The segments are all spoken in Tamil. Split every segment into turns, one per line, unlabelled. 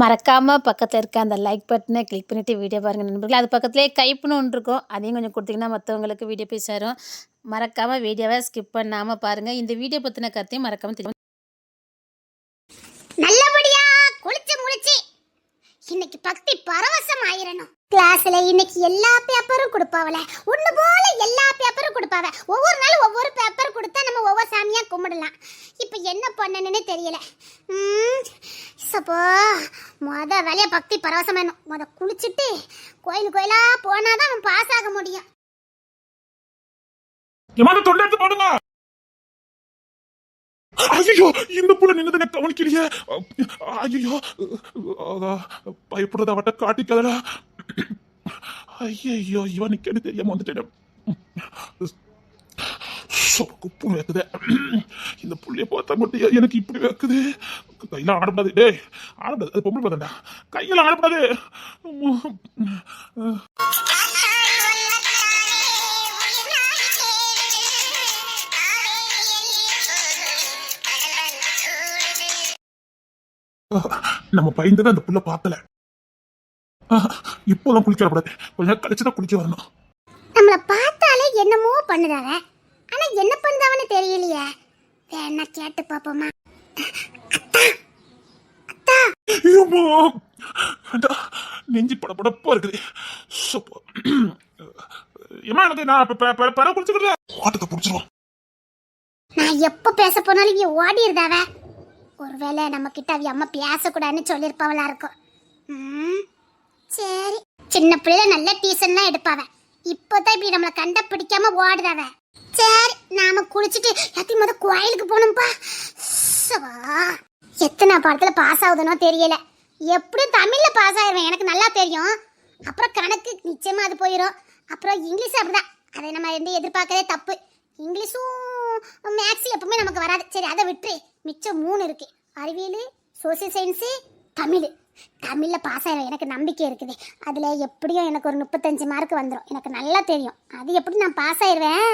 மறக்காமல் பக்கத்தில் இருக்க அந்த லைக் பட்டனை கிளிக் பண்ணிவிட்டு வீடியோ பாருங்கள் நண்பர்களே. அது பக்கத்துலேயே கைப்புன்னு ஒன்று இருக்கும், அதையும் கொஞ்சம் கொடுத்தீங்கன்னா மற்றவங்களுக்கு வீடியோ போய் சேரும். மறக்காமல் வீடியோவை ஸ்கிப் பண்ணாமல் பாருங்கள். இந்த வீடியோ பற்றின கருத்தையும் மறக்காமல் தெரியும்.
நல்லபடியா குளிச்சு முடிச்சு இன்னைக்கு பக்தி பரவசம் ஆயிரணும். கிளாஸ்ல இன்னைக்கு எல்லா பேப்பரும் கொடுப்பாவல, ஒண்ணு போல எல்லா பேப்பரும் கொடுப்பாவ. ஒவ்வொரு நாளும் ஒவ்வொரு பேப்பர் கொடுத்தா நம்ம ஒவ்வொரு சாமியா கும்பிடலாம். இப்ப என்ன பண்ணணும்னு தெரியல. சப்போ மொத வேலையா பக்தி பரவசம் வேணும். மொத குளிச்சுட்டு கோயிலா போனாதான் அவன் பாஸ் ஆக முடியும்.
ஐயோ, இந்த புள்ள நின்னது எனக்கு கவனிக்கலையே. ஐயோ, பயப்படுறத அவட்ட காட்டிக்காதடா. ஐயோ, இவன் நிக்கன்னு தெரியாம வந்துட்டேன். குப்பு வைக்குது. இந்த புள்ளைய பார்த்தா மட்டும் எனக்கு இப்படி வைக்குது. கையில ஆடப்படாது. டே ஆடப்படாது, அது பொம்பளை பார்த்தா கையில ஆடப்படாது. நம்ம பயந்துதான் அந்த புள்ள பார்க்கல. இப்போதான் குளிக்கப்படாது, கொஞ்சம் கழிச்சுதான் குளிக்க வரணும்.
நம்மள பார்த்தாலே என்னமோ பண்ணுதாவ, ஆனா என்ன பண்ணுதாவன்னு தெரியலையே. வேணா கேட்டு பாப்போமா?
நெஞ்சி படப்படப்பா இருக்குது. நான் குளிச்சுக்கிறேன். ஓட்டத்தை புடிச்சிருவோம்.
நான் எப்ப பேச போனாலும் இங்க ஓடிடுதாவ. ஒருவேளை நம்ம கிட்ட அவ அம்மா பேசக்கூடாதுன்னு சொல்லிருப்பாவளா இருக்கும். சரி, சின்ன பிள்ளை நல்ல டீசன் தான் எடுப்பாவ. இப்போதான் இப்படி நம்மள கண்ட பிடிக்காம ஓடுதாவ. சரி, நாம குளிச்சுட்டு எல்லாத்தையும் முத கோயிலுக்கு போகணும்பா. எத்தனை பாடத்துல பாஸ் ஆகுதுனோ தெரியல. எப்படியும் தமிழ்ல பாஸ் ஆயிருவேன், எனக்கு நல்லா தெரியும். அப்புறம் கணக்கு நிச்சயமா அது போயிடும். அப்புறம் இங்கிலீஷ் அப்படிதான், அதை நம்ம எதிர்பார்க்கறதே தப்பு. இங்கிலீஷும் மேக்ஸ் எப்பவுமே நமக்கு வராது. சரி, அதை விட்டுரு. மிச்சம் 3 இருக்கு, அறிவியல், சோசியல் சயின்ஸு, தமிழ். தமிழில் பாஸ் ஆயிடும், எனக்கு நம்பிக்கை இருக்குது. அதில் எப்படியும் எனக்கு ஒரு 35 மார்க் வந்துடும், எனக்கு நல்லா தெரியும். அது எப்படி நான் பாஸ் ஆயிடுவேன்.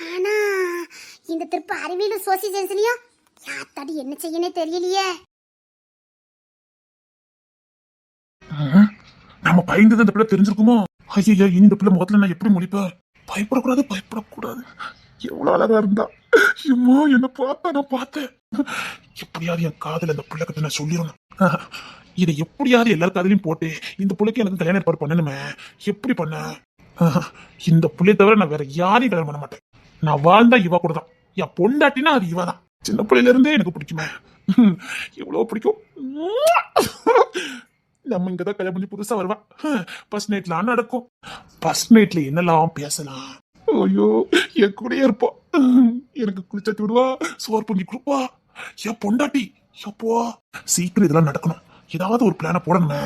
ஆனால் இந்த திருப்ப அறிவியலும் சோசியல் சயின்ஸ்லையும் யாத்தாடி என்ன செய்யனே தெரியலையே.
நம்ம பயந்து அந்த பிள்ளை தெரிஞ்சிருக்குமோ? ஐயா, இந்த பிள்ளை முதல்ல நான் எப்படி முடிப்பேன்? பயப்படக்கூடாது. எவ்வளவு அழகா இருந்தா. என்ன பார்த்தா நான் பார்த்தேன். எப்படியாவது என் காதல் அந்த பிள்ளை கிட்ட நான் சொல்லிடணும். இதை எப்படியாவது எல்லாரும் காதலையும் போட்டு இந்த பிள்ளைக்கு எனக்கு கல்யாணம் ஏற்பாடு பண்ணணுமே. எப்படி பண்ண? இந்த பிள்ளைய தவிர நான் வேற யாரையும் கல்யாணம் பண்ண மாட்டேன். நான் வாழ்ந்தா இவா கூட தான். என் பொண்டாட்டினா அது இவா தான். சின்ன பிள்ளையில இருந்தே எனக்கு பிடிக்குமே. எவ்வளவு பிடிக்கும். நம்ம இங்கதான் கல்யாணம் பண்ணி புதுசா வருவா. ஃபர்ஸ்ட் நைட்ல நடக்கும். ஃபர்ஸ்ட் நைட்ல என்னெல்லாம் பேசலாம். ஐயோ, என் கூடயே இருப்பா. எனக்கு குளிச்சாத்தி விடுவா, சோறு பொங்கி கொடுப்பா. என் பொண்டாட்டி. எப்போ சீக்கிரம் இதெல்லாம் நடக்கணும். ஏதாவது ஒரு பிளான போடணுமே.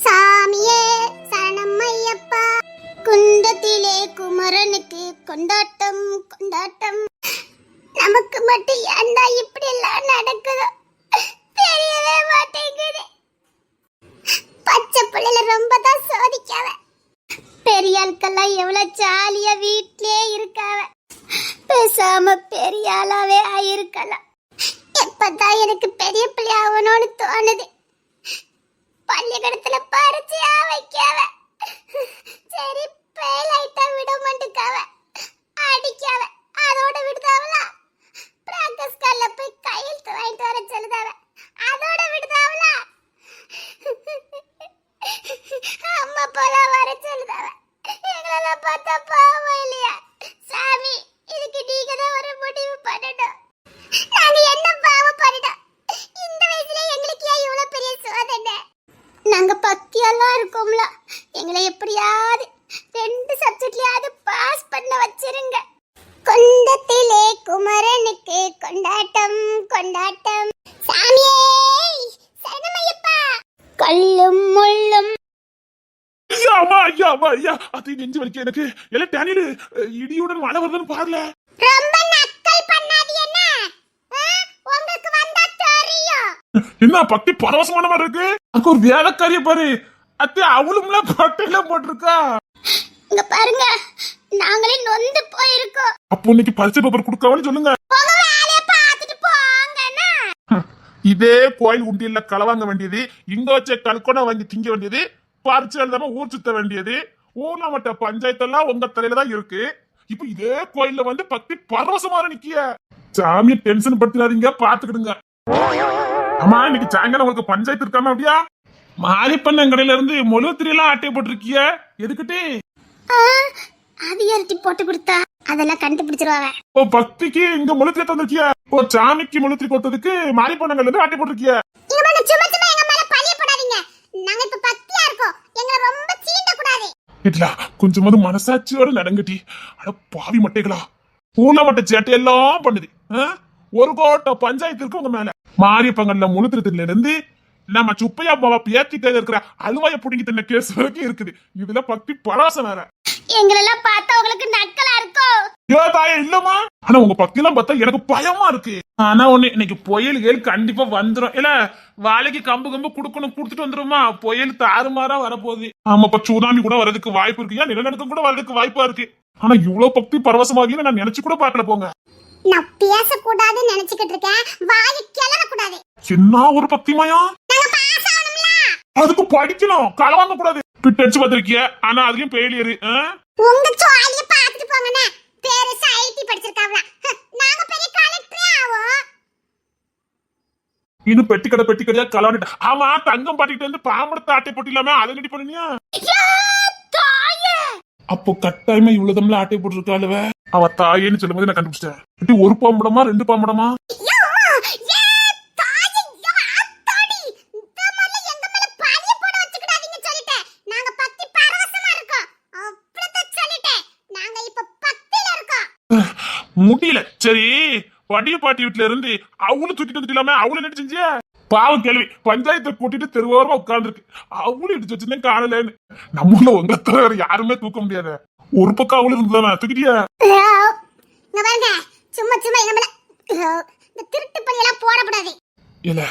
சாமியே சரணமையப்பா, குண்டத்திலே குமரனுக்கு கொண்டாட்டம். நமக்கு மட்டும் ஏன்டா இப்படி எல்லாம் நடக்குதோ தெரியவே மாட்டேங்குது. பச்சை பிள்ளைல ரொம்ப தான் சோதிக்காவ. பெரிய ஆட்கள்லாம் எவ்வளவு ஜாலியா வீட்லயே இருக்காவ. பேசாம பெரிய ஆளாவே ஆயிருக்கலாம். எப்பதான் எனக்கு பெரிய பிள்ளை ஆகணும்னு தோணுது. பள்ளிக்கூடத்துல பரிச்சையா வைக்காவ. சரி, பேலைட்டா விட மாட்டுக்காவ, அடிக்காவ. அதோட விடுதாவலா. பிராக்டிஸ் கால்ல போய் கையெழுத்து வாங்கிட்டு வர சொல்லுதாவ. அதோட விடுதாவலா. அம்மா போல வர சொல்லுதாவ. எங்களெல்லாம் பார்த்தா பாவம் இல்லையா? சாமி, இதுக்கு நீங்க தான் ஒரு முடிவு பண்ணணும். நாங்க என்ன பாவம் பண்ணிட்டோம்? இந்த வயசுல எங்களுக்கு ஏன் இவ்வளவு பெரிய சோதனை? நாங்க பக்தியெல்லாம் இருக்கோம்ல, எங்களை எப்படியாவது 2 சப்ஜெக்ட்லயாவது பாஸ் பண்ண வச்சிருங்க. கொண்டத்திலே குமரனுக்கு கொண்டாட்டம். சாமியே சரணமையப்பா, கல்லும் முள்ளும்.
ஐயா, அது நெஞ்சு வலிக்க எனக்கு. எல்லாம் டேனியல் இடியுடன் மழை வருதுன்னு பாருல.
ரொம்ப நக்கல் பண்ணாதீங்க. உங்களுக்கு வந்தா தெரியும்.
என்ன பக்தி பரவசமான மாதிரி இருக்கு. அங்க ஒரு வேலைக்காரிய பாரு, அத்தை அவளும்லாம் பட்டையில போட்டிருக்கா.
இங்க பாருங்க, நாங்களே நொந்து போயிருக்கோம்.
அப்போ இன்னைக்கு பரிசு பேப்பர் கொடுக்கவன்னு சொல்லுங்க.
உங்க வேலைய பார்த்துட்டு போங்கண்ணா.
இதே கோயில் உண்டியல்ல களவாங்க வேண்டியது, இங்க வச்ச கல்கொனை வாங்கி திங்க வேண்டியது, பரிச்சு எழுதாம ஊர் சுத்த வேண்டியது, ஊர்ல பஞ்சாயத்தெல்லாம் உங்க தலையில தான் இருக்கு. இப்ப இதே கோயில்ல வந்து பக்தி பரவசமா நிக்கிய. சாமியை டென்ஷன் படுத்தினாதீங்க, பாத்துக்கிடுங்க. ஆமா, இன்னைக்கு சாயங்காலம் உங்களுக்கு பஞ்சாயத்து இருக்காம அப்படியா? மாரிப்பண்ணன் கடையில இருந்து மொழுத்திரியெல்லாம் ஆட்டை போட்டிருக்கிய, எதுக்கிட்டே?
அது யார்ட்டி போட்டு கொடுத்தா? அதெல்லாம் கண்டுபிடிச்சிருவாங்க.
ஓ, பக்திக்கு இங்க மொழுத்திரி தந்திருக்கிய. ஓ, சாமிக்கு மொழுத்திரி கொடுத்ததுக்கு மாரிப்பண்ணன் கடையில இருந்து ஆட்டை போட்டிருக்கிய.
நீங்க வந்து சும்மா சும்மா எங்க மேல பழிய போடாதீங்க. நாங்க இப்ப பக்தியா இருக்கோம், எங்களை ரொம்ப சீண்ட கூடாது.
இல்ல, கொஞ்சமாவது மனசாட்சியோட நடங்கட்டி. அட பாவி மட்டைகளா, ஊர்ல மட்ட சேட்டை எல்லாம் பண்ணுது. ஒரு கோட்டை பஞ்சாயத்து இருக்கு உங்க மேல. மாரியப்பங்கல்ல முழுத்திரத்துல இருந்து நம்ம சுப்பையா பாவா பேத்திட்ட இருக்கிற அலுவாய புடிங்கி தின்ன கேஸ் வரைக்கும் இருக்குது. இதுல பக்தி பராசம் வேற.
எங்களெல்லாம் பார்த்தா உங்களுக்கு நக்கலா இருக்கும்.
ஐயோ தாயே, இல்லமா. ஆனா உங்க பக்தி எல்லாம் பார்த்தா எனக்கு பயமா இருக்கு. ஆனா ஒண்ணு, இன்னைக்கு புயல் கேள் கண்டிப்பா வந்துரும். இல்ல வாழைக்கு கம்பு கம்பு குடுக்கணும், குடுத்துட்டு வந்துருமா? புயல் தாறுமாறா வரப்போகுது. ஆமாப்பா, சுனாமி கூட வரதுக்கு வாய்ப்பு இருக்கு, ஏன் நிலநடுக்கம் கூட வரதுக்கு வாய்ப்பா இருக்கு. ஆனா இவ்வளவு பக்தி பரவசமாகி நான் நினைச்சு கூட பாக்கல. போங்க,
நான் பேசக்கூடாதுன்னு நினைச்சுக்கிட்டு இருக்கேன், வாயை கிளற கூடாது.
என்ன ஒரு பக்திமயம்.
நாங்க பாஸ் ஆகணும்ல.
அதுக்கு படிக்கணும், களவாங்க கூடாது. பிட்டடிச்சு பார்த்திருக்கிய, ஆனா அதுலயும் ஃபெயிலியர்.
உங்க சோழிய பாத்துட்டு போங்கண்ணே. பேரு ஐடி படிச்சிருக்காவல, நாங்க பெரிய கலெக்டரே ஆவோம்.
இன்னும் பெட்டி கடையா களவானிட்ட. ஆமா, தங்கம் பாட்டிட்டு வந்து பாம்படத்தை ஆட்டை போட்டிலாமே, அதை ரெடி பண்ணியா? அப்போ கட்டாயமா இவ்வளவுதம்ல ஆட்டை போட்டுருக்காளுவ. அவ தாயேன்னு சொல்லும் போது நான் கண்டுபிடிச்சேன். ஒரு பாம்படமா 2 பாம்படமா? முடியல. சரி, வடிய பாட்டி வீட்டுல இருந்து அவளும் தூக்கிட்டு வந்துட்டலாமே, அவளும் என்ன செஞ்சிய? பாவம் கேள்வி, பஞ்சாயத்தை கூட்டிட்டு தெருவோரமா உட்கார்ந்து இருக்கு. அவளும் இடிச்சு வச்சிருந்தேன் காணலன்னு. நம்ம ஊர்ல உங்களை தவிர யாருமே தூக்க முடியாத. ஒரு பக்கம் அவளும் இருந்ததானே, தூக்கிட்டியா?
சும்மா சும்மா எங்க மேல இந்த திருட்டு பணி எல்லாம் போடக்கூடாது.
இல்ல,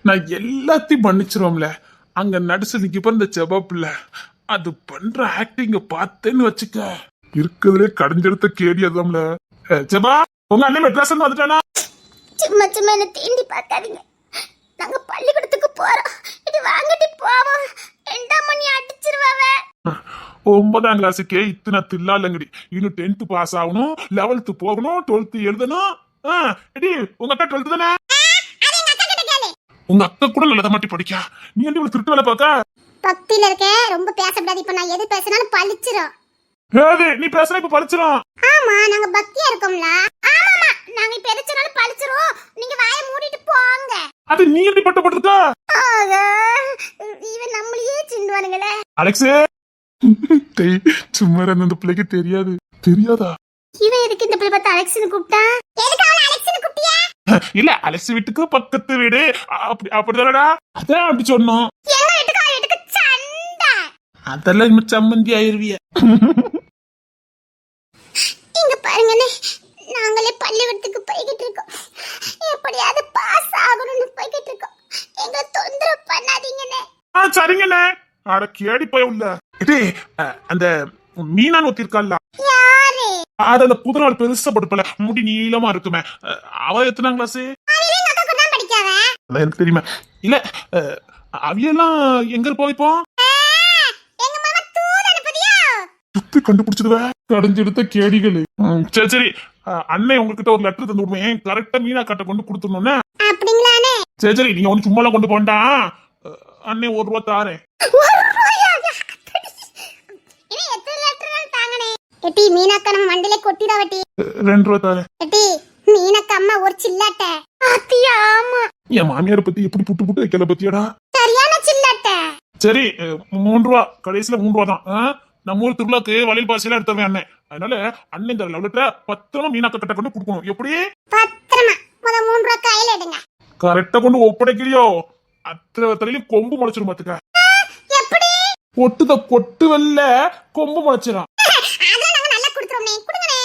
நான் எல்லாத்தையும் பண்ணிச்சிருவோம்ல. அங்க நடுசு நிக்க இந்த செபாப்புல அது பண்ற ஆக்டிங்க பார்த்தேன்னு வச்சுக்க, இருக்கிறதுலே கடைஞ்செடுத்த கேடி அதுதான்ல. செபா, உங்க அண்ணன் மெட்ராஸ் வந்துட்டானா?
சும்மா சும்மா என்ன தீண்டி பார்க்காதீங்க. நாங்க பள்ளிக்கூடத்துக்கு போறோம், இது வாங்கிட்டு போவோம். 2 மணி அடிச்சிருவாவ.
9ஆம் கிளாஸுக்கே இத்தனை தில்லா இல்லங்கடி. இன்னும் 10th பாஸ் ஆகணும், 11th போகணும், 12th எழுதணும். உங்க அக்கா 12th தானே? உங்க அக்கா கூட நல்லதா மாட்டி படிக்கா. நீ என்ன இவ்வளவு திருட்டு வேலை பார்க்க?
பக்தியில இருக்க, ரொம்ப பேசக்கூடாது. இப்ப நான் எது பேசினாலும் பழிச்சிரும்.
நீ பேசுற இப்ப பழிச்சிரும்.
ஆமா, நாங்க பக்தியா இருக்கோம்ல. ஆமாமா, நாங்க இப்ப எதுனாலும் பழிச்சிரும். நீங்க வாயை மூடிட்டு போங்க.
அது நீ எப்படி பட்டப்பட்டிருக்க?
இவன் நம்மளையே சிண்டுவானுங்களே.
அலெக்ஸ், சும்மா அந்த பிள்ளைக்கு தெரியாது. தெரியாதா?
இவன் எதுக்கு இந்த பிள்ளை பார்த்து அலெக்ஸ்னு கூப்பிட்டா? எதுக்கு அவளை அலெக்ஸ்னு கூப்பிட்டியா?
இல்ல, அலெக்ஸ் வீட்டுக்கு பக்கத்து வீடு. அப்படிதானடா? அதான் அப்படி சொன்னோம்.
எங்க வீட்டுக்கு அவ வீட்டுக்கு சண்டை.
அதெல்லாம் இனிமே சம்மந்தி ஆயிருவிய.
இங்க பாருங்கண்ணே, நாங்களே பள்ளிக்கூடத்துக்கு போய்கிட்டு இருக்கோம். எப்படியாவது பாஸ் ஆகணும்னு போய்கிட்டு இருக்கோம். எங்களை தொந்தரவு பண்ணாதீங்கண்ணே.
சரிங்கண்ணே. அட கேடி போய் உள்ள. அந்த மீனான் ஒத்தி இருக்கால,
யாரு?
அது அந்த குதிரை பெருசா படுப்பல, முடி நீளமா இருக்குமே, அவ எத்தனாம் கிளாஸ்? எனக்கு தெரியுமா? இல்ல, அவையெல்லாம் எங்க இருப்போம் இப்போ? சுத்தி கண்டுபிடிச்சதுவ கடைஞ்செடுத்த கேடிகள். சரி சரி, அண்ணன் உங்ககிட்ட ஒரு லெட்டர் தந்து விடுவேன், கரெக்டா மீனா கட்ட கொண்டு கொடுத்துடணும்னு. சரி சரி, நீங்க ஒண்ணு சும்மா கொண்டு போண்டா. அண்ணன் 1 ரூபா தாரேன்.
எட்டி மீனாக்கா நம்ம மண்டலே கொட்டிடா வட்டி.
2 ரூபா தாரேன்.
எட்டி மீனாக்கா அம்மா ஒரு சில்லாட்ட. அத்தியா, ஆமா.
என் மாமியார பத்தி எப்படி புட்டு புட்டு வைக்கல பத்தியாடா.
சரியான சில்லாட்ட.
சரி, 3 ரூபா, கடைசியில 3 ரூபா தான். நம்ம ஊர் திருவிழாக்கு வளையல் பாசியெல்லாம் எடுத்துருவேன் அண்ணன். அதனால அண்ணன் இந்த லவ் லெட்டரை பத்திரமா மீனாக்க கட்ட கொண்டு கொடுக்கணும். எப்படி?
பத்திரமா. 3 ரூபா கையில எடுங்க.
கரெக்டா கொண்டு ஒப்படைக்கிறியோ, அத்தனையிலும் கொம்பு முளைச்சிரும் பாத்துக்க.
எப்படி?
கொட்டுத கொட்டு வெல்ல கொம்பு முளைச்சிரும்.
அதெல்லாம் நாங்க நல்லா கொடுத்துறோம்னே. கொடுங்கனே.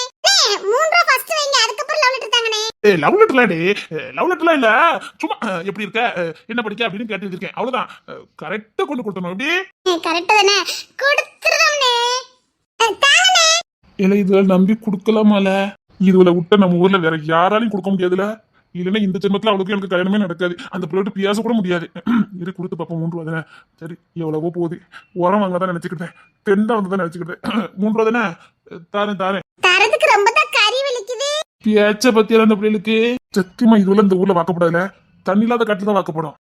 3 ரூபா ஃபர்ஸ்ட் வைங்க, அதுக்கு அப்புறம் லவ் லெட்டர் தாங்கனே.
லவ் லெட்டர்லாடி, லவ் லெட்டர்லாம் இல்ல, சும்மா எப்படி இருக்க, என்ன படிக்க அப்படின்னு கேட்டு இருக்கேன், அவ்வளவுதான். கரெக்டா கொண்டு கொடுத்தணும். எப்படி?
கரெக்டா தானே கொடுத்துறோம்னே.
இல்ல இதுல நம்பி குடுக்கலாமால? இதுல விட்ட நம்ம ஊர்ல வேற யாராலையும் கொடுக்க முடியாதுல. இல்லைன்னா இந்த ஜென்மத்துல அவளுக்கு எனக்கு கல்யாணமே நடக்காது. அந்த பிள்ளைகிட்ட பேச கூட முடியாது. இரு கொடுத்து பாப்போம் 3 ரூபா தானே. சரி எவ்வளவோ போகுது. உரம் வாங்க தான் நினைச்சுக்கிட்டேன். தெண்டா வந்து தான் நினைச்சுக்கிட்டேன். 3 ரூபா தானே. தாரேன் தாரேன்.
தரதுக்கு ரொம்ப தான் கறி வலிக்குது.
பேச்ச பத்தியால அந்த பிள்ளைகளுக்கு சத்தியமா இதுல இந்த ஊர்ல வாக்கப்படாதுல. தண்ணி இல்லாத காட்டுல தான் வாக்கப்படும்.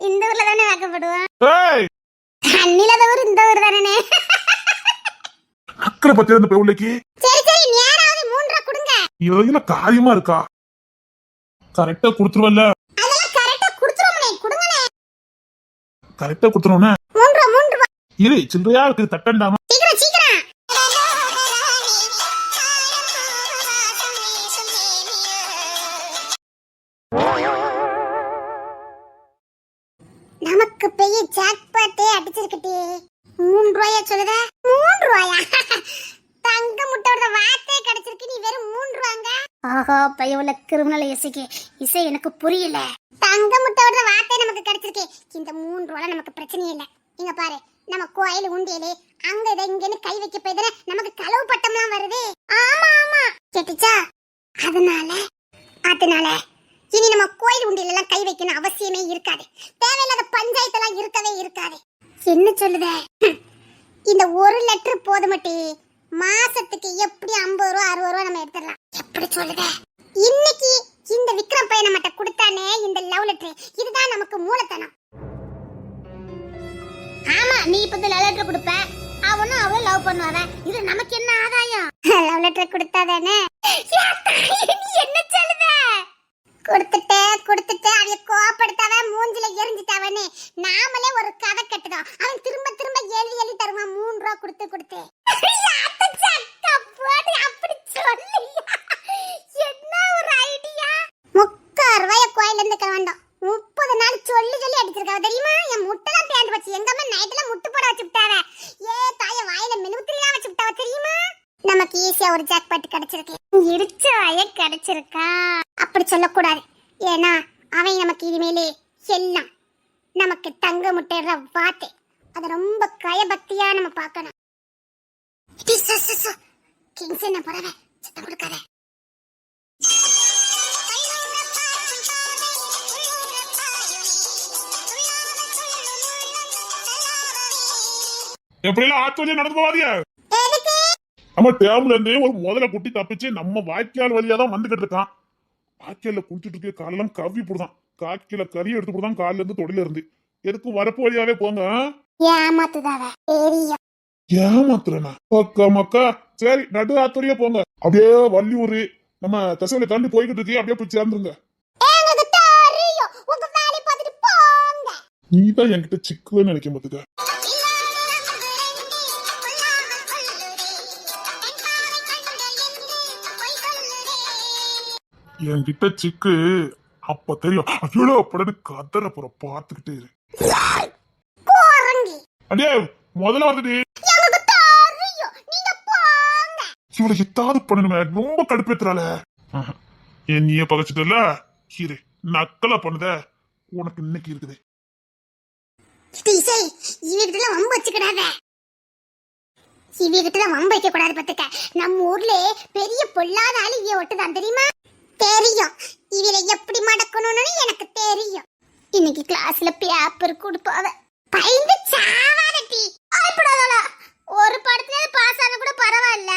இந்த ஊர்ல தானே வாக்கப்படுவோம்.
ஏய்
தண்ணில ஊர் இந்த ஊர் தானே.
அக்கறை பத்தியா இந்த பிள்ளைக்கு.
சரி சரி நேராவது 3 ரூபா கொடுங்க.
இதுல காரியமா இருக்கா? கரெக்டா கொடுத்துருவல்ல.
அதெல்லாம் கரெக்டா குடுத்துறோம்னே. கொடுங்கனே.
கரெக்டா கொடுத்துருவோம்னா
3 ரூபா.
இரு சில்லறையா இருக்கு தட்டண்டாமா.
சீக்கிரம் சீக்கிரம். நமக்கு பெரிய ஜாக்பாட்டே அடிச்சிருக்கட்டே. 3 ரூபாயா சொல்லுத? 3 ரூபாயா? தங்க முட்டையோட வார்த்தை கிடைச்சிருக்கு. நீ வெறும் 3 ரூபாங்க. ஆஹா பையவுல கிரிமினல் இசை எனக்கு புரியல. தங்க முட்டையோட வார்த்தை நமக்கு கிடைச்சிருக்கு. இந்த 3 ரூபால நமக்கு பிரச்சனை இல்ல. இங்க பாரு நம்ம கோயில் உண்டியலே அங்க இங்கன்னு கை வைக்க போய்தானே நமக்கு களவு பட்டம்லாம் வருது. ஆமா ஆமா கேட்டுச்சா? அதனால இனி நம்ம கோயில் உண்டியல எல்லாம் கை வைக்கணும் அவசியமே இருக்காது. தேவையில்லாத பஞ்சாயத்தெல்லாம் இருக்கவே இருக்காது. என்ன சொல்லுத? இந்த 1 லெட்டர் போதுமட்டி மாசத்துக்கு எப்படி 50 ரூபா 60 ரூபா நம்ம எடுத்துடலாம். எப்படி சொல்லுத? இன்னைக்கு இந்த விக்ரம் பையனை மட்டும் கொடுத்தானே இந்த லவ் லெட்டர், இதுதான் நமக்கு மூலத்தனம். ஆமா நீ இப்ப இந்த லவ் லெட்டர் கொடுப்ப, அவனும் அவளும் லவ் பண்ணுவாங்க. இது நமக்கு என்ன ஆதாயம்? லவ் லெட்டர் கொடுத்தாதானே. என்ன சொல்லுத? கொடுத்துட்டு அவளை கோபப்படுத்தாவ மூஞ்சில எரிஞ்சிட்டாவனே. நாமளே ஒரு கதை கட்டுதோம். அவன் திரும்ப திரும்ப எழுதி தருவான் 3 ரூபா கொடுத்து. அப்படி சொல்லி என்ன ஒரு ஐடியா. 30 ரூபாய கோயில இருந்து கிளம்பண்டோம். 30 நாள் சொல்லி அடிச்சிருக்காவ தெரியுமா? என் முட்டெல்லாம் பேந்து வச்சு எங்க அம்மா நைட்ல முட்டு போட வச்சுட்டாவ. தாய வாயில மெழுகுத்திரியா வச்சுட்டாவ தெரியுமா? நமக்கு ஈஸியா ஒரு ஜாக்பாட் கிடைச்சிருக்கு. இடிச்ச வாய கிடைச்சிருக்கா. அப்படி சொல்லக்கூடாது. ஏன்னா அவன் நமக்கு இனிமேலே எல்லாம் நமக்கு தங்க முட்டைற வார்த்தை. அது ரொம்ப கயபக்தியா நம்ம பார்க்கணும். கிங்ஸ் என்ன பரவ சத்தம் கொடுக்காத.
எப்படிலாம் ஆச்சரியம் நடந்து போவாதியா? நம்ம டேம்ல இருந்து ஒரு முதல குட்டி தப்பிச்சு நம்ம வாய்க்கால் வழியா தான் வந்துகிட்டு இருக்கான். வாய்க்கால குடிச்சிட்டு இருக்க காலெல்லாம் கவ்வி போடுதான். காக்கில கறி எடுத்து போடுதான் கால்ல இருந்து தொடையில இருந்து. எதுக்கு வரப்பு வழியாவே போங்க.
ஏமாத்துதாவ தெரியும்.
ஏமாத்துறனா? மக்கா சரி நடு ஆத்தோரியா போங்க. அப்படியே வள்ளியூர் நம்ம தசையில தாண்டி போய்கிட்டு இருக்கு. அப்படியே போய் சேர்ந்துருங்க. நீதான் என்கிட்ட சிக்குன்னு நினைக்க மாட்டுக்க. என்கிட்ட சிக்கு அப்ப தெரியும். அவ்வளோ அப்படனு கதற போற பாத்துக்கிட்டே இரு. அடே முதல்ல வந்துட்டு இவளை எத்தாவது பண்ணணுமே. ரொம்ப கடுப்பேத்துறாள. என் நீயே பகச்சிட்டல கீரை நக்கலா பண்ணுத. உனக்கு இன்னைக்கு இருக்குது.
நம்ம ஊர்ல பெரிய பொல்லாத ஆளு இவ ஒட்டுதான் தெரியுமா? தெரியும். இவளை எப்படி மடக்கணும்னு எனக்கு தெரியும். இன்னைக்கு கிளாஸ்ல பேப்பர் கொடுப்பாவ. பயந்து சாவாதடி. ஆயிப்படாதல. ஒரு படத்துல பாஸ் ஆன கூட பரவாயில்ல.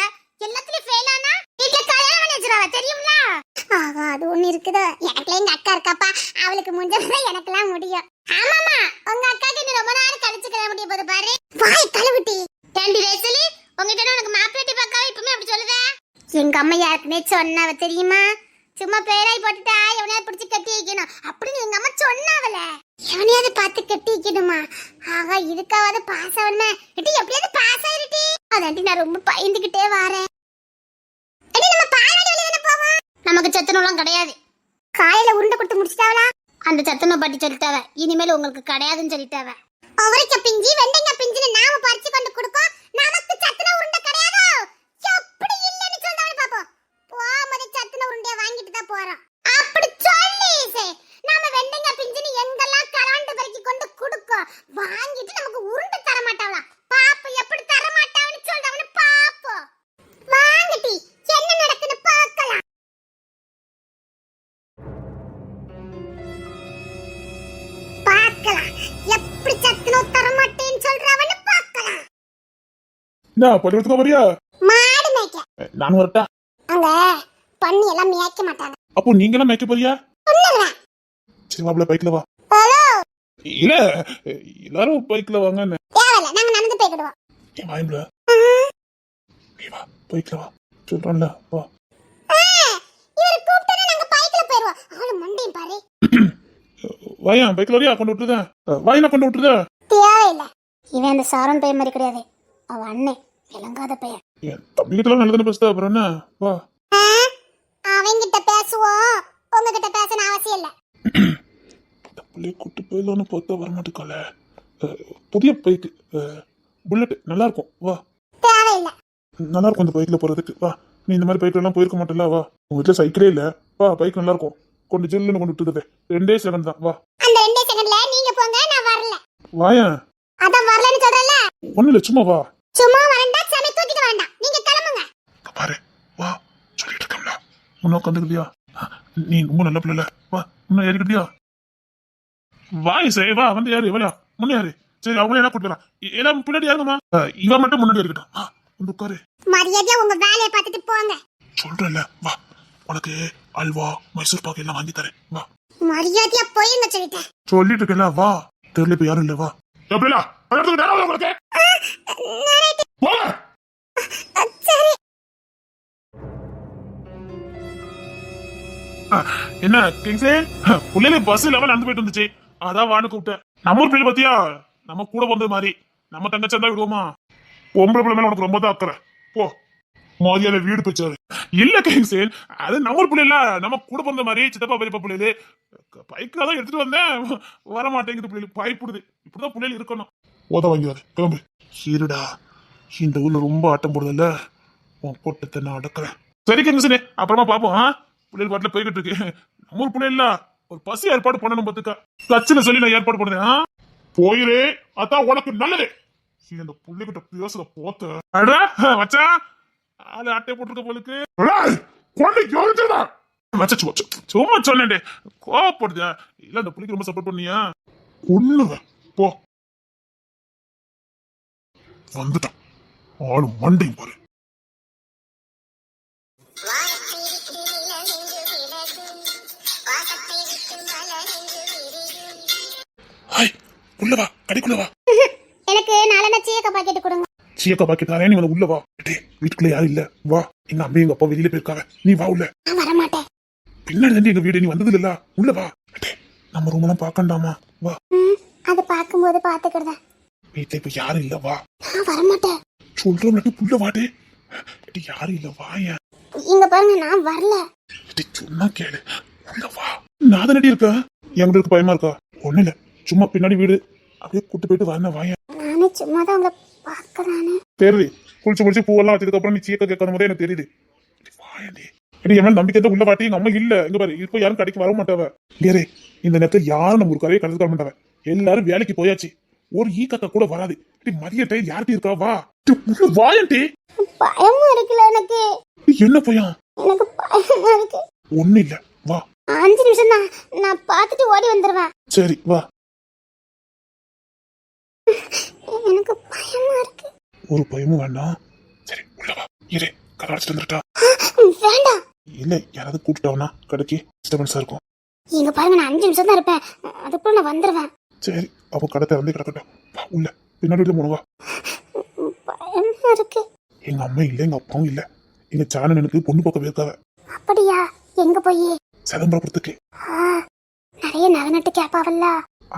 எல்லாத்துலயும் ஃபெயில் ஆனா வீட்ல கல்யாணம் பண்ணி வச்சிராவ தெரியும்ல? ஆஹா அது ஒண்ணு இருக்குதா. எனக்குல எங்க அக்கா இருக்காப்பா. அவளுக்கு முடிஞ்சா எனக்குலாம் முடியும். ஆமாமா உங்க அக்காக்கு நீ ரொம்ப நாள் கழிச்சு கல்யாணம் முடிய போது பாரு. வாய் கழுவிட்டி. ஏண்டி வேசலி உங்ககிட்ட உனக்கு மாப்பிள்ளை பார்க்காம இப்பமே அப்படி சொல்லுதே? எங்க அம்மா யாருக்குனே சொன்னாவ தெரியுமா? சும்மா பேராய் போட்டுட்டா எவனையாவது பிடிச்சி கட்டி வைக்கணும் அப்படின்னு எங்க அம்மா சொன்னாவல. எவனையாவது பார்த்து கட்டி வைக்கணுமா? ஆகா இதுக்காவது பாஸ் ஆகணுமே. எப்படியாவது பாஸ் ஆயிருட்டி. அதாண்டி நான் ரொம்ப பயந்துகிட்டே வாரேன். நமக்கு சத்துணவுலாம் கிடையாது. காலையில உருண்டை கொடுத்து முடிச்சிட்டாவளா? அந்த சத்துணவு பாட்டி சொல்லிட்டாவ இனிமேல் உங்களுக்கு கிடையாதுன்னு சொல்லிட்டாவ. அவரைக்காய் பிஞ்சி வெண்டைக்காய் பிஞ்சுன்னு நாம பறிச்சு கொண்டு கொடுப்போம். நமக்கு சத்துணவு உருண்டை கிடையாது. எப்படி இல்லன்னு சொல்றாங்க பாப்போம். போமதி சத்துணவு உருண்டைய வாங்கிட்டு தான் போறோம். அப்படி சொல்லி நாம வெண்டைக்காய் பிஞ்சுன்னு எங்கெல்லாம் கரண்ட் பறிச்சு கொண்டு கொடுப்போம். வாங்கிட்டு நமக்கு உருண்டை தர மாட்டாவளா? பாப்போம் எப்படி தர மாட்டாவன்னு சொல்றாங்கன்னு பாப்போம்.
என்ன பள்ளிக்கூடத்துக்கு வரியா?
மாடு மேய்க்க.
நானும் வரட்டா?
அங்க பண்ணி எல்லாம் மேய்க்க மாட்டாங்க.
அப்போ நீங்க எல்லாம் மேய்க்க போறியா?
சொன்னதுதான்.
சரி வாப்ல பைக்ல வா.
ஹலோ.
இல்ல எல்லாரும் பைக்ல வாங்கன்னு.
தேவையில்ல, நாங்க நடந்து போய்க்கிடுவோம்.
ஏன் வாய்ம்ல? நீ வா பைக்ல வா சொல்றேன்ல வா.
இவர் கூப்பிட்டா நாங்க பைக்ல போயிடுவோம். அவளு மண்டையும் பாரு.
வாயா பைக்ல வரியா? கொண்டு விட்டுருதேன். வாயினா கொண்டு விட்டுருதேன்.
தேவையில்ல. இவன் அந்த சாரன் பையன் மாதிரி கிடையாது. அவ அண்ணன் விளங்காத பையன்.
என் தம்பிக்கிட்டலாம் நல்லதுன்னு பேசுதா அப்புறம் என்ன? வா.
அவங்கிட்ட பேசுவோம், உங்ககிட்ட பேசணும் அவசியம் இல்ல.
இந்த பிள்ளைய கூட்டு போயிடலான்னு பார்த்தா வரமாட்டுக்கால. புதிய பைக்கு புல்லட் நல்லா இருக்கும். வா.
தேவையில்ல.
நல்லா இருக்கும் இந்த பைக்ல போறதுக்கு. வா. நீ இந்த மாதிரி பைக்ல எல்லாம் போயிருக்க மாட்டல. வா. உங்க வீட்டுல சைக்கிளே இல்ல. வா பைக் நல்லா இருக்கும். கொண்டு ஜில்லுன்னு கொண்டு விட்டுது. 2 செகண்ட் தான். வா.
அந்த 2 செகண்ட்ல நீங்க போங்க, நான் வரல.
வாயா.
அதான் வரலன்னு சொல்றல.
ஒண்ணு இல்ல சும்மா வா.
சும்மா வரண்டா, சமை தூக்கிட்டு வேண்டாம். நீங்க கிளம்புங்க.
பாரு வா சொல்லிட்டு இருக்கோம்ல. முன்ன உட்காந்துக்கிட்டியா? நீ ரொம்ப நல்ல பிள்ளை. வா முன்ன ஏறிக்கிட்டியா? வாய் சே வா வந்து யாரு எவ்வளோ முன்ன யாரு? சரி அவங்களே என்ன கூட்டு வரா? எல்லாம் பின்னாடி யாருங்கம்மா? இவன் மட்டும் முன்னாடி இருக்கட்டும். வா வந்து உட்காரு.
மரியாதையா உங்க வேலையை பார்த்துட்டு போங்க.
சொல்றேன்ல வா. உனக்கு அல்வா மைசூர் பாக்கு எல்லாம் வாங்கி தரேன். வா.
மரியாதையா போயுங்க சொல்லிட்டேன்.
சொல்லிட்டு இருக்கல வா. தெரியல இப்ப யாரும் இல்ல. வா. எப்படிலா உங்களுக்கு
சரி.
என்ன கிங்ஸே புள்ளையில பஸ் இல்லாம நடந்து போயிட்டு இருந்துச்சு. அதான் வான்னு கூப்பிட்டேன். நம்ம ஒரு பிள்ளை பத்தியா நம்ம கூட வந்தது மாதிரி நம்ம தங்கச்சி தான் விடுவோமா? பொம்பளை பிள்ளை மேல உனக்கு ரொம்ப தான் அக்கறை. போ மோதியால வீடு போச்சாரு. இல்ல கிங்ஸேன் அது நம்ம ஒரு பிள்ளை இல்ல. நம்ம கூட பிறந்த மாதிரி சித்தப்பா பெரியப்பா பிள்ளைகளு. பைக்ல தான் எடுத்துட்டு வந்தேன். வர மாட்டேங்குது பிள்ளைகளுக்கு. பயப்படுது. இப்படிதான் பிள்ளைகள் இருக்கணும். ஓத வாங்கிவாரு கிளம்பு. இருடா இந்த ஊர்ல ரொம்ப ஆட்டம் போடுதல்ல. உன் கூட்டத்தை நான் அடக்குறேன். சரி கிங்ஸனே அப்புறமா பாப்போம். பிள்ளைகள் பாட்டுல போய்கிட்டு இருக்கு. நம்ம ஒரு பிள்ளை இல்ல. ஒரு பசி ஏற்பாடு பண்ணணும் பாத்துக்க. கட்சியில சொல்லி நான் ஏற்பாடு பண்ணுறேன். போயிரு அதான் உனக்கு நல்லது. இந்த பிள்ளைகிட்ட பேசுற போத்த வச்சா ஆளு அட்டை போட்டிருக்க போலுக்கு. சும்மா சொன்னே கோவப்படுதா? இல்ல அந்த பிள்ளைக்கு ரொம்ப சப்போர்ட் பண்ணியா? ஒண்ணுவ போ. வந்துட்டான் ஆளு மண்டையும் பாரு. உள்ளவா கடைக்குள்ளவா.
எனக்கு நாலனா சீயக்கா பாக்கெட் கொடுங்க.
சீயக்கா பாக்கெட் தானே. நீ உள்ளவா. வீட்டுக்குள்ள யாரும் இல்ல. வா. எங்க அம்மா எங்க அப்பா வெளியில போயிருக்காங்க. நீ வா உள்ள.
நான் வர மாட்டேன்.
பின்னாடி தாண்டி எங்க வீடு. நீ வந்தது இல்ல. உள்ள வா. நம்ம ரூம் எல்லாம் பாக்கண்டாமா? வா.
அது பாக்கும்போது பாத்துக்கிறதா.
வீட்டுல இப்ப யாரும் இல்ல. வா.
நான் வர மாட்டேன்.
சொல்றோம் புள்ள வாடே. யாரும் இல்ல. வாயா.
இங்க பாருங்க நான் வரல.
சொன்னா கேளு. உள்ள வா. நான் தானடி இருக்கேன். எங்களுக்கு பயமா இருக்கா? ஒண்ணு இல்ல சும்மா பின்னாடி வீடு அப்படியே கூட்டு போயிட்டு வரணும். வாயா.
நானே சும்மா தான் உங்களை பாக்குறானே.
தெரியுது. குளிச்சு பூவெல்லாம் வச்சதுக்கு அப்புறம் நீ சீக்க கேட்காத போதே எனக்கு தெரியுது. வாயண்டி. என் மேல நம்பிக்கை உள்ள பாட்டி எங்க அம்மா இல்ல. இங்க பாரு இப்ப யாரும் கடைக்கு வர மாட்டாவ. வேறே இந்த நேரத்தில் யாரும் நம்ம ஒரு கரையை கலந்துக்க மாட்டாவ. எல்லாரும் வேலைக்கு போயாச்சு. ஒரு ஈக்கா கூட வராது. மதிய டைம் யார்ட்டி இருக்கா? வா வாயண்டி.
பயமா இருக்குல்ல எனக்கு.
என்ன பயம்?
எனக்கு பயமா இருக்கு.
ஒண்ணு இல்ல வா.
5 நிமிஷம் தான். நான் பார்த்துட்டு ஓடி வந்துருவேன்.
சரி வா.
எனக்கு பயமா இருக்கு.
ஒரு பயமும் வேண்டாம். சரி உள்ள வா. இரு கதை அடிச்சுட்டு வந்துட்டா.
வேண்டாம்.
இல்ல யாராவது கூப்பிட்டாவனா கடைக்கு டிஸ்டர்பன்ஸா இருக்கும்.
இங்க பாருங்க நான் 5 நிமிஷம் தான் இருப்பேன். அதுக்குள்ள நான் வந்துருவேன்.
சரி அப்போ கடை திறந்து கிடக்கட்டும். வா உள்ள. பின்னாடி வீட்டுல போனவா.
பயமா இருக்கு.
எங்க அம்மா இல்ல எங்க அப்பாவும் இல்ல. எங்க சாணன் எனக்கு பொண்ணு பக்கம் போயிருக்காவ.
அப்படியா? எங்க போய்?
சிதம்பரத்துக்கு.
நிறைய நகை நட்டு கேப்பாவல்ல.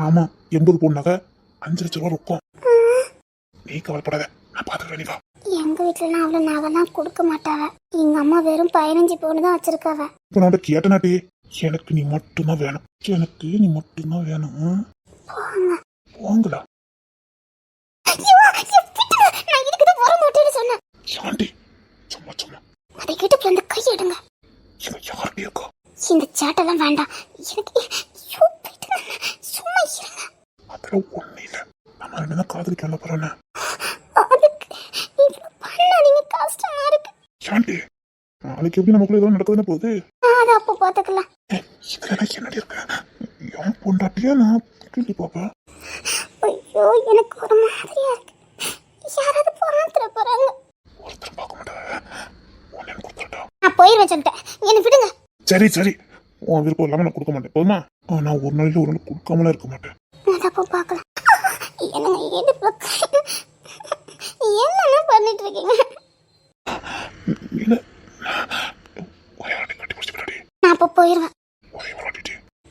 ஆமா 80 பொண்ணு நகை 5 லட்சம் ரூபாய் இருக்கும். நீ கவலைப்படாத நான் பாத்துக்கிறேன். நீ வா.
எங்க வீட்டுல அவ்வளவு நகைலாம் கொடுக்க மாட்டாவ. எங்க அம்மா வெறும் 15 பவுன் தான் வச்சிருக்காவ.
இப்ப நான் கேட்டனாட்டி எனக்கு நீ மட்டும்தான் வேணும். எனக்கு நீ மட்டும்தான் வேணும். போங்களா.
நான் இதுக்குதான் வர மாட்டேன்னு சொன்னேன்.
யாண்டி சும்மா சும்மா
அதை கேட்டு அந்த கை எடுங்க.
யார்டி இருக்கா?
இந்த சேட்டெல்லாம் வேண்டாம் எனக்கு. சும்மா இருங்க.
அதெல்லாம் ஒண்ணு இல்ல. நம்ம 2 தான் காதலிக்க போறேன்.
பண்ணாதீங்க கஷ்டமா இருக்கு.
யாண்டி நாளைக்கு எப்படி நமக்குள்ள ஏதோ நடக்குதுன்னு போகுது.
அது அப்போ பாத்துக்கலாம்.
இதுல என்னடி இருக்கு? என் பொண்டாட்டியா நான் கேள்வி பாப்பேன்.
ஐயோ எனக்கு ஒரு மாதிரியா இருக்கு. யாராவது பாத்துற போறாங்க. கொடுத்துருவேன் சொல்லிட்டேன். என்ன விடுங்க.
சரி சரி, உன் விருப்பம் இல்லாம நான் கொடுக்க மாட்டேன் போதுமா? நான் ஒரு நாளைக்கு ஒரு நாள் கொடுக்காமலாம் இருக்க மாட்டேன்.
அப்போ பார்க்கலாம். என்னங்க இடுப்புல என்னென்ன பண்ணிட்டு இருக்கீங்க?
கட்டி பிடிச்சி
நான் அப்போ போயிடுவேன்.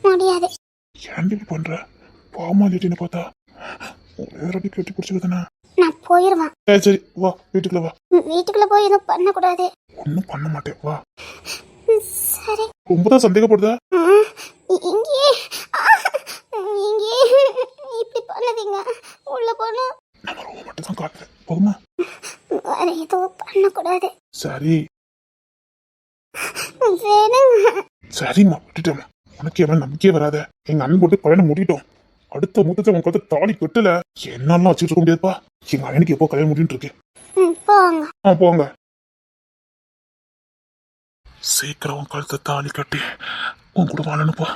முடியாது.
ஏன்டி பண்ற? பாவமா லேட்டின்னு பார்த்தா கட்டி பிடிச்சிருக்கா?
நான் போயிடுவேன்.
சரி சரி வா, வீட்டுக்குள்ள வா.
வீட்டுக்குள்ள போய் எதுவும் பண்ணக்கூடாது.
ஒன்னும் பண்ண மாட்டேன் வா.
சரி.
ரொம்பதான் சந்தேகப்படுதா?
இங்கேயே இங்கேயே இப்படி பண்ணாதீங்க. உள்ள போனா
நம்ம ரூம் மட்டும் தான் காட்டுறேன் போதுமா?
வேற எதுவும் பண்ணக்கூடாது.
சரி
வேணுங்க.
சரிம்மா விட்டுட்டேம்மா. உனக்கு எவன் நம்பிக்கையே வராத. எங்க அண்ணன் போட்டு கல்யாணம் முடிட்டோம். அடுத்த முத்தத்தை உன் கழுத்து தாலி கட்டல என்னாலும் வச்சுட்டு இருக்க முடியாதுப்பா. எங்க அண்ணனுக்கு எப்போ கல்யாணம் முடிட்டு இருக்கு.
போங்க.
போங்க. சீக்கிரம் உன் கழுத்தை தாலி கட்டி உன் கூட வாழணுப்பா.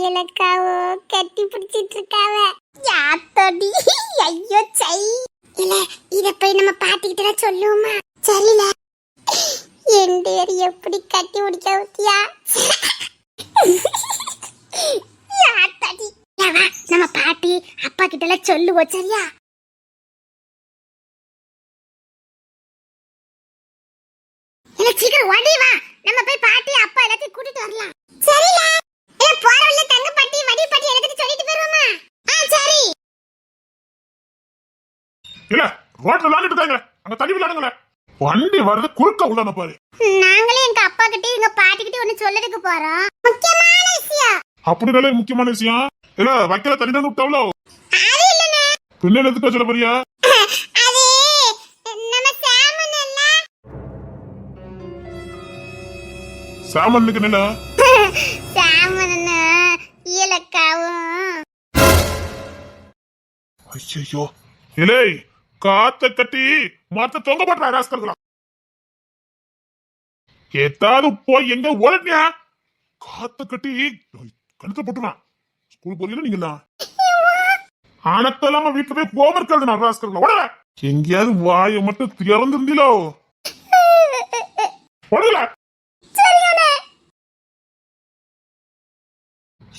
இலக்காவோ கட்டி பிடிச்சிட்டு இருக்காவ. யாத்தடி ஐயோ சை. இல்ல இத போய் நம்ம பாட்டிக்கிட்ட சொல்லுவோமா? சரில எண்டேர் எப்படி கட்டி பிடிக்க ஊத்தியா? யாத்தடி நம்ம பாட்டி அப்பா கிட்ட எல்லாம் சொல்லுவோம். சரியா? இல்ல சீக்கிரம் ஓடி வா. நம்ம போய் பாட்டி அப்பா எல்லாத்தையும் கூட்டிட்டு வரலாம். சரில போற வழியில தங்க பாட்டி வடி பாட்டி எல்லாத்தையும் சொல்லிட்டு போறோமா? சரி.
இல்ல ரோட்ல விளையாடிட்டு இருக்காங்க, அங்க தண்ணி விளையாடுங்களே. வண்டி வருது குறுக்க உள்ளன பாரு.
நாங்களே எங்க அப்பா கிட்ட எங்க பாட்டி கிட்ட ஒன்னு சொல்லதுக்கு போறோம். முக்கியமான விஷயம்.
அப்படினாலே முக்கியமான விஷயம். இல்ல வைக்கல தண்ணி தான் விட்டாவளோ?
அது இல்லனே.
பின்ன எதுக்கு சொல்ல போறியா?
அது நம்ம சாமன் இல்ல.
சாமனுக்கு நில.
சாமன் இலக்காவும்.
ஐயோ இலே காத்த கட்டி மரத்தை தொங்க பண்ற ராஸ்கல்களா. ஏதாவது போய் எங்க ஓடனியா? காத்த கட்டி கழுத்தை போட்டுறான். ஸ்கூல் போறீங்களா நீங்களா? ஆனத்தெல்லாம வீட்டுல போய் ஹோம்ஒர்க் எழுதுனா ராஸ்கல்களா. ஓடல எங்கேயாவது வாயை மட்டும் திறந்திருந்தீங்களோ? ஓடல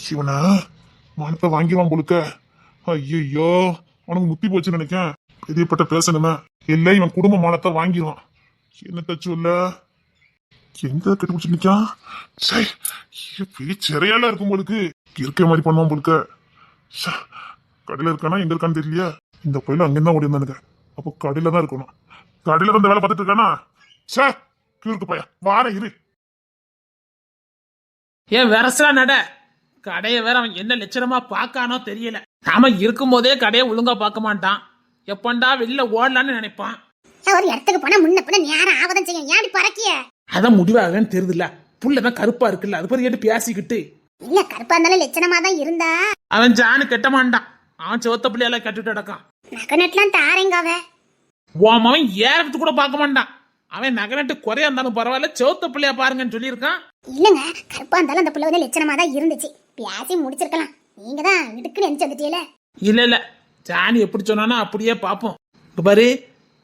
சிவனா மானத்தை வாங்கிடுவான் போலுக்க. ஐயோ அவனுக்கு முத்தி போச்சுன்னு நினைக்கேன். பெரியப்பட்ட பேசணுமே இல்ல இவன் குடும்ப மானத்தை வாங்கிடுவான். என்னத்த சொல்ல எங்க கட்டி நிக்கான்? பெரிய சிறையால இருக்கும் போலுக்கு. இருக்க மாதிரி பண்ணுவான் போலுக்க. கடையில இருக்கானா எங்க இருக்கான்னு தெரியலையா? இந்த பையில அங்கிருந்தான் ஓடி இருந்தானுங்க. அப்போ கடையில தான் இருக்கணும். கடையில தான் இந்த வேலை பார்த்துட்டு இருக்கானா? இருக்கு பையன் வார இரு.
ஏன் வரசா நட கடையை வேற அவன் என்ன லட்சணமா பாக்கானோ தெரியல. நாம இருக்கும் போதே கடையை ஒழுங்கா பார்க்க மாட்டான். எப்பண்டா வெளியில ஓடலான்னு நினைப்பான்.
ஒரு இடத்துக்கு போனா முன்ன பின்ன நேரம் ஆவதான் செய்யும். ஏன் பறக்கிய?
அதான் முடிவாகன்னு தெரியுதுல்ல. புள்ளதான் கருப்பா இருக்குல்ல, அது பத்தி கேட்டு பேசிக்கிட்டு.
இல்ல கருப்பா இருந்தாலும் லட்சணமா தான் இருந்தா.
அவன் ஜானு கெட்ட மாட்டான். அவன் சிவத்த பிள்ளையெல்லாம் கட்டிட்டு கிடக்கான்.
நகநெட்லாம் தாரேங்காவ.
ஓம் அவன் ஏறத்து கூட பார்க்க மாட்டான். அவன் நகநட்டு குறையா இருந்தாலும் பரவாயில்ல, சிவத்த பிள்ளையா பாருங்கன்னு சொல்லியிருக்கான்.
இல்லங்க கருப்பா இருந்தாலும் அந்த பிள்ளை வந்து லட்சணமா தான் இருந்துச்சு. பேசி முடிச்சிருக்கலாம். நீங்க தான் இடுக்குன்னு எந்த வந்துட்டீல.
இல்ல ஜானி எப்படி சொன்னானோ அப்படியே பாப்போம். பாரு